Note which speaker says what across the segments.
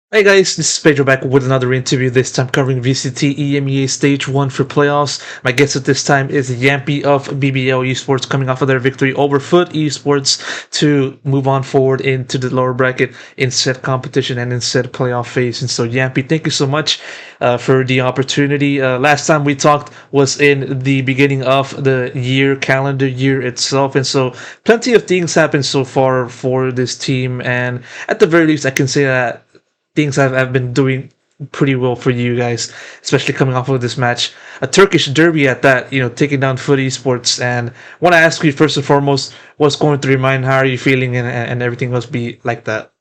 Speaker 1: Hey guys, this is Pedro back with another interview, this time covering VCT EMEA Stage 1 for playoffs. My guest at this time is Jamppi of BBL Esports, coming off of their victory over FUT Esports to move on forward into the lower bracket in said competition and in said playoff phase. And so, Jamppi, thank you so much for the opportunity. Last time we talked was in the beginning of the year, calendar year itself. And so, plenty of things happened so far for this team. And at the very least, I can say that things have been doing pretty well for you guys, especially coming off of this match. A Turkish derby at that, taking down FUT Esports. And want to ask you first and foremost, what's going through your mind? How are you feeling? And everything must be like that.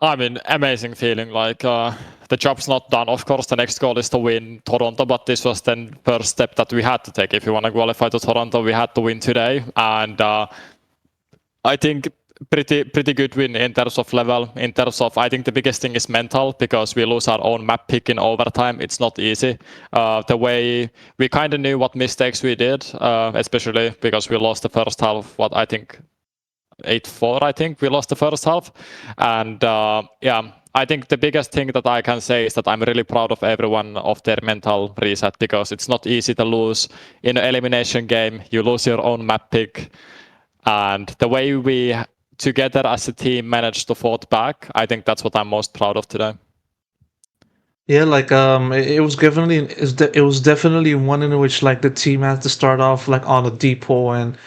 Speaker 2: I mean, amazing feeling. The job's not done. Of course, the next goal is to win Toronto, but this was then first step that we had to take. If we want to qualify to Toronto, we had to win today, and I think pretty good win in terms of level. In terms of, I think the biggest thing is mental, because we lose our own map pick in overtime. It's not easy. The way we kind of knew what mistakes we did, especially because we lost the first half. What I think 8-4, I think we lost the first half. And I think the biggest thing that I can say is that I'm really proud of everyone of their mental reset, because it's not easy to lose in an elimination game. You lose your own map pick. And the way we together as a team managed to fought back, I think that's what I'm most proud of today.
Speaker 1: Yeah, it was definitely one in which like the team had to start off like on a deep hole, and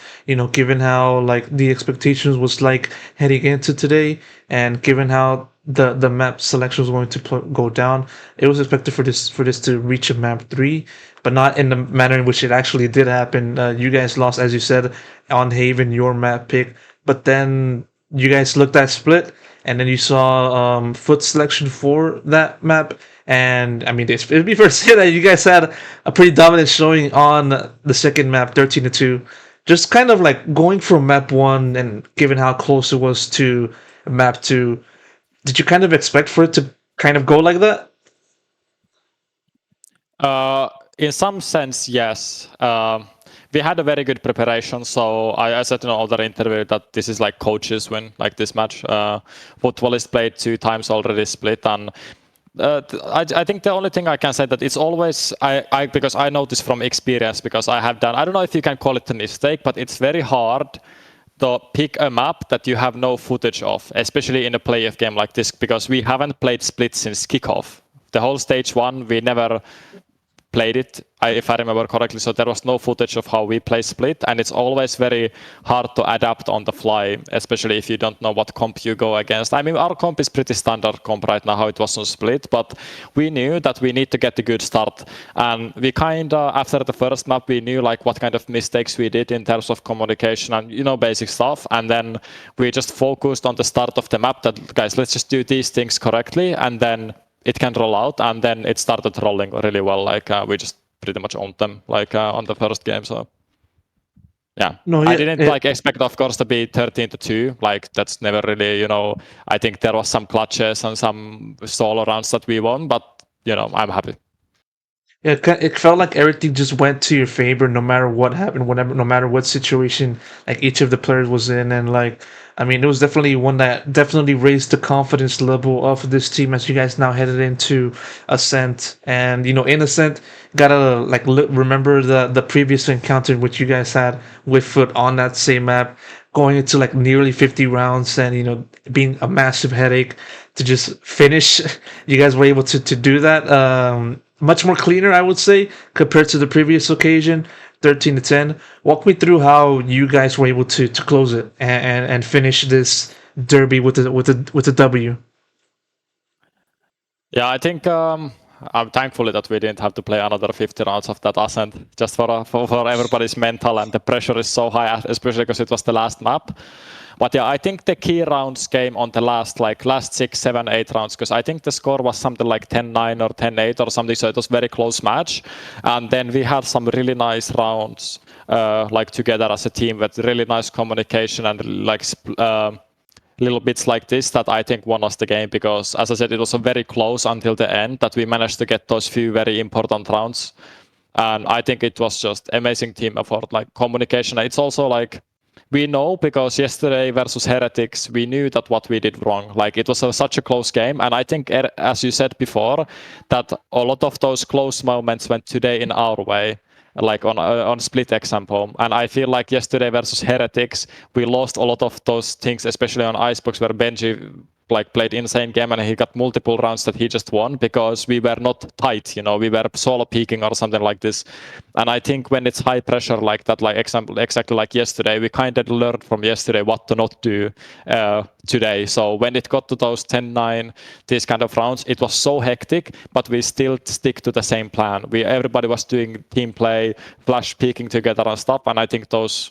Speaker 1: given how like the expectations was like heading into today, and given how the map selection was going to go down, it was expected for this to reach a map 3, but not in the manner in which it actually did happen. You guys lost, as you said, on Haven, your map pick, but then you guys looked at split, and then you saw foot selection for that map. And I mean, it'd be fair to say that you guys had a pretty dominant showing on the second map, 13-2. Just kind of like going from map 1, and given how close it was to map 2, did you kind of expect for it to kind of go like that?
Speaker 2: In some sense, yes. We had a very good preparation, so I said in another interview that this is like coaches win, like this match. Football is played 2 times already split, and I think the only thing I can say that it's always because I know this from experience, because I have done, I don't know if you can call it a mistake, but it's very hard to pick a map that you have no footage of, especially in a playoff game like this, because we haven't played split since kickoff. The whole stage 1 we never played it, if I remember correctly, so there was no footage of how we play split, and it's always very hard to adapt on the fly, especially if you don't know what comp you go against. I mean, our comp is pretty standard comp right now, how it was on split, but we knew that we need to get a good start, and we kind of, after the first map, we knew like what kind of mistakes we did in terms of communication and basic stuff, and then we just focused on the start of the map that, guys, let's just do these things correctly, and then it can roll out, and then it started rolling really well. We just pretty much owned them on the first game. So yeah,
Speaker 1: No,
Speaker 2: I
Speaker 1: yeah,
Speaker 2: didn't expect, of course, to be 13-2. That's never really, I think there was some clutches and some solo rounds that we won, but I'm happy.
Speaker 1: Yeah, it felt like everything just went to your favor, no matter what happened, whatever, no matter what situation like each of the players was in, and like, I mean, it was definitely one that definitely raised the confidence level of this team as you guys now headed into Ascent, and in Ascent, gotta like remember the previous encounter which you guys had with Foot on that same map, going into like nearly 50 rounds, and being a massive headache to just finish. You guys were able to do that. Much more cleaner, I would say, compared to the previous occasion, 13-10. Walk me through how you guys were able to close it and finish this derby with a W.
Speaker 2: Yeah, I think I'm thankful that we didn't have to play another 50 rounds of that Ascent, just for everybody's mental, and the pressure is so high, especially because it was the last map. But yeah, I think the key rounds came on the last 6, 7, 8 rounds, because I think the score was something like 10-9 or 10-8 or something, so it was very close match. And then we had some really nice rounds together as a team with really nice communication and little bits like this that I think won us the game, because as I said, it was very close until the end that we managed to get those few very important rounds. And I think it was just amazing team effort, like communication. It's also we know because yesterday versus Heretics, we knew that what we did wrong. Like it was such a close game, and I think, as you said before, that a lot of those close moments went today in our way. Like on split example, and I feel like yesterday versus Heretics, we lost a lot of those things, especially on Icebox, where Benji like played insane game and he got multiple rounds that he just won because we were not tight, we were solo peaking or something like this. And I think when it's high pressure like that, like exactly like yesterday, we kind of learned from yesterday what to not do today. So when it got to those 10-9, these kind of rounds, it was so hectic, but we still stick to the same plan. Everybody was doing team play, flash peaking together and stuff, and I think those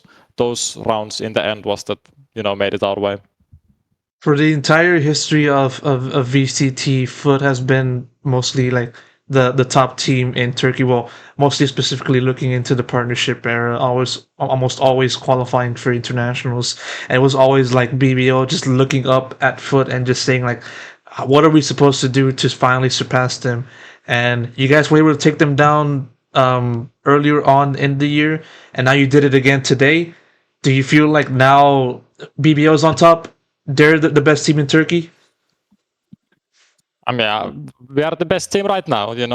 Speaker 2: rounds in the end was that made it our way.
Speaker 1: For the entire history of VCT, FUT has been mostly like the top team in Turkey. Well, mostly specifically looking into the partnership era, almost always qualifying for internationals, and it was always like BBL just looking up at FUT and just saying like, what are we supposed to do to finally surpass them? And you guys were able to take them down earlier on in the year, and now you did it again today. Do you feel like now BBL is on top? They're the best team in Turkey?
Speaker 2: I mean, we are the best team right now. You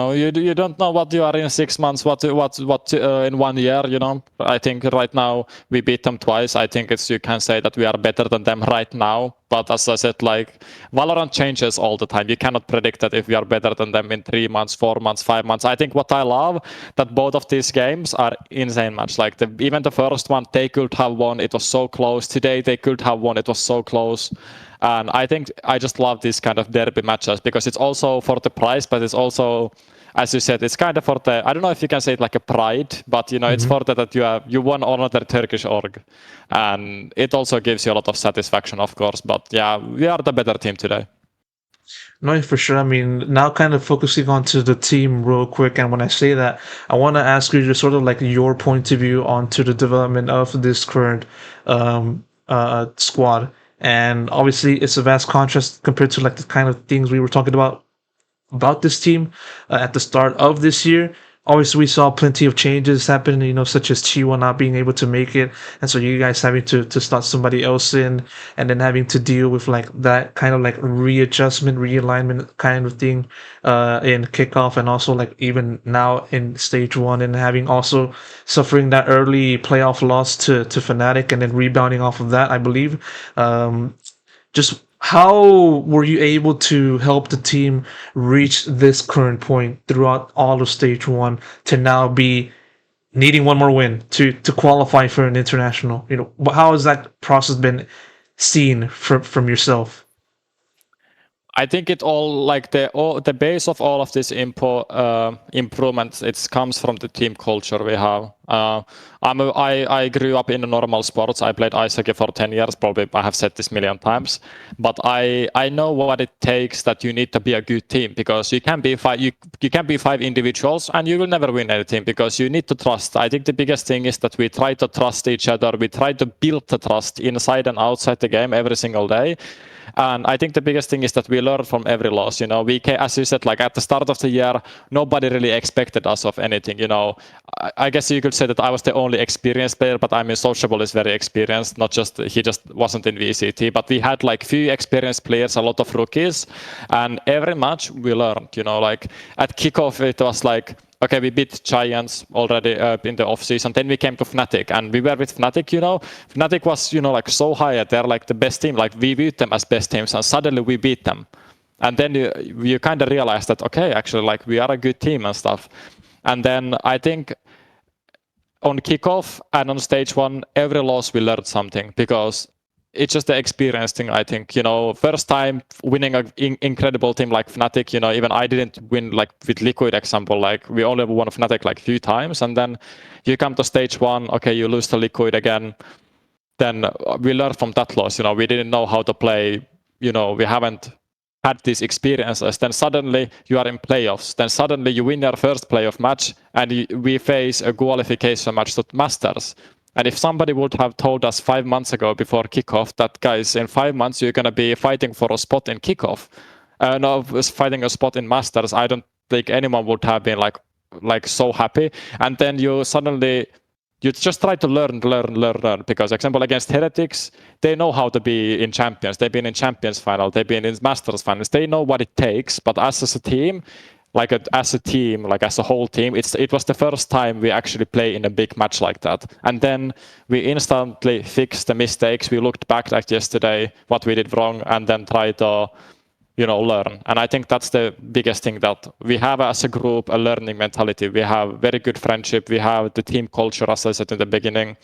Speaker 2: don't know what you are in 6 months, what in 1 year. I think right now we beat them twice. I think you can say that we are better than them right now. But as I said, like Valorant changes all the time. You cannot predict that if we are better than them in 3 months, 4 months, 5 months. I think what I love that both of these games are insane match. Like even the first one, they could have won. It was so close. Today they could have won. It was so close. And I think I just love these kind of derby matches because it's also for the prize, but it's also, as you said, it's kind of for the, I don't know if you can say it like a pride, but it's for that you won another Turkish org. And it also gives you a lot of satisfaction, of course. But yeah, we are the better team today.
Speaker 1: No, for sure. I mean, now kind of focusing onto the team real quick, and when I say that, I want to ask you just sort of like your point of view onto the development of this current squad. And obviously, it's a vast contrast compared to like the kind of things we were talking about this team at the start of this year. Obviously, we saw plenty of changes happen, such as Chiwa not being able to make it, and so you guys having to start somebody else in, and then having to deal with like that kind of like readjustment, realignment kind of thing in kickoff, and also like even now in stage one, and having also suffering that early playoff loss to Fnatic, and then rebounding off of that, I believe. Just how were you able to help the team reach this current point throughout all of stage one to now be needing one more win to qualify for an international? How has that process been seen from yourself?
Speaker 2: I think it all like the base of all of this improvements. It comes from the team culture we have. I grew up in normal sports. I played ice hockey for 10 years. Probably I have said this a million times, but I know what it takes. That you need to be a good team because you can be five individuals and you will never win anything because you need to trust. I think the biggest thing is that we try to trust each other. We try to build the trust inside and outside the game every single day. And I think the biggest thing is that we learn from every loss. As you said, like at the start of the year, nobody really expected us of anything. I guess you could say that I was the only experienced player, but I mean, Sociable is very experienced. He just wasn't in VCT. But we had like few experienced players, a lot of rookies, and every match we learned. Like at kickoff, it was like, okay, we beat Giants already in the off season. Then we came to Fnatic, and we were with Fnatic. Fnatic was like so high. They're like the best team. Like we beat them as best teams, and suddenly we beat them. And then you kind of realize that okay, actually, like we are a good team and stuff. And then I think on kickoff and on stage one, every loss we learned something because it's just the experience thing. I think first time winning an incredible team like Fnatic. Even I didn't win like with Liquid example. Like we only won Fnatic like few times, and then you come to stage one. Okay, you lose to Liquid again. Then we learned from that loss. We didn't know how to play. We haven't had these experiences. Then suddenly you are in playoffs. Then suddenly you win your first playoff match, and we face a qualification match to Masters. And if somebody would have told us 5 months ago before kickoff that, guys, in 5 months you're going to be fighting for a spot in kickoff, fighting a spot in Masters, I don't think anyone would have been like so happy. And then you suddenly you just try to learn. Because, example, against Heretics, they know how to be in Champions. They've been in Champions final. They've been in Masters finals. They know what it takes. But as a team, like as a whole team, it was the first time we actually play in a big match like that. And then we instantly fixed the mistakes. We looked back like yesterday, what we did wrong, and then try to learn. And I think that's the biggest thing, that we have as a group a learning mentality. We have very good friendship. We have the team culture, as I said in the beginning.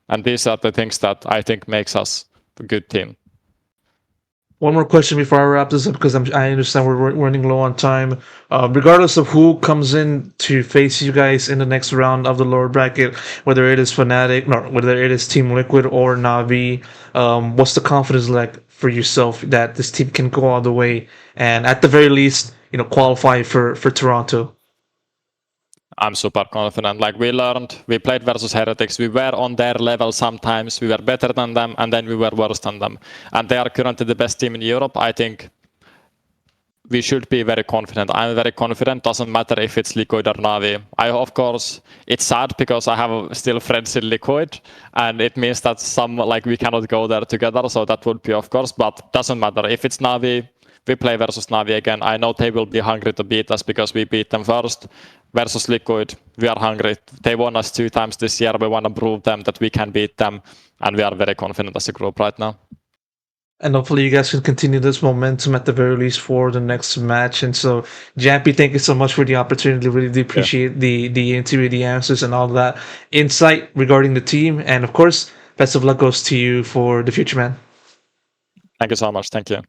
Speaker 2: And these are the things that I think makes us a good team.
Speaker 1: One more question before I wrap this up, because I understand we're running low on time. Regardless of who comes in to face you guys in the next round of the lower bracket, whether it is Fnatic, no, whether it is Team Liquid or Navi, what's the confidence like for yourself that this team can go all the way and at the very least, qualify for Toronto?
Speaker 2: I'm super confident. Like, we played versus Heretics. We were on their level sometimes. We were better than them, and then we were worse than them. And they are currently the best team in Europe. I think we should be very confident. I'm very confident. Doesn't matter if it's Liquid or Navi. Of course, it's sad because I have still friends in Liquid, and it means that we cannot go there together. So that would be, of course, but doesn't matter. If it's Navi, we play versus Navi again. I know they will be hungry to beat us because we beat them first. Versus Liquid, we are hungry. They won us 2 times this year. We want to prove them that we can beat them, and we are very confident as a group right now.
Speaker 1: And hopefully you guys can continue this momentum at the very least for the next match. And so, Jamppi, thank you so much for the opportunity. Really do appreciate the interview, the answers, and all that insight regarding the team. And of course, best of luck goes to you for the future, man.
Speaker 2: Thank you so much. Thank you.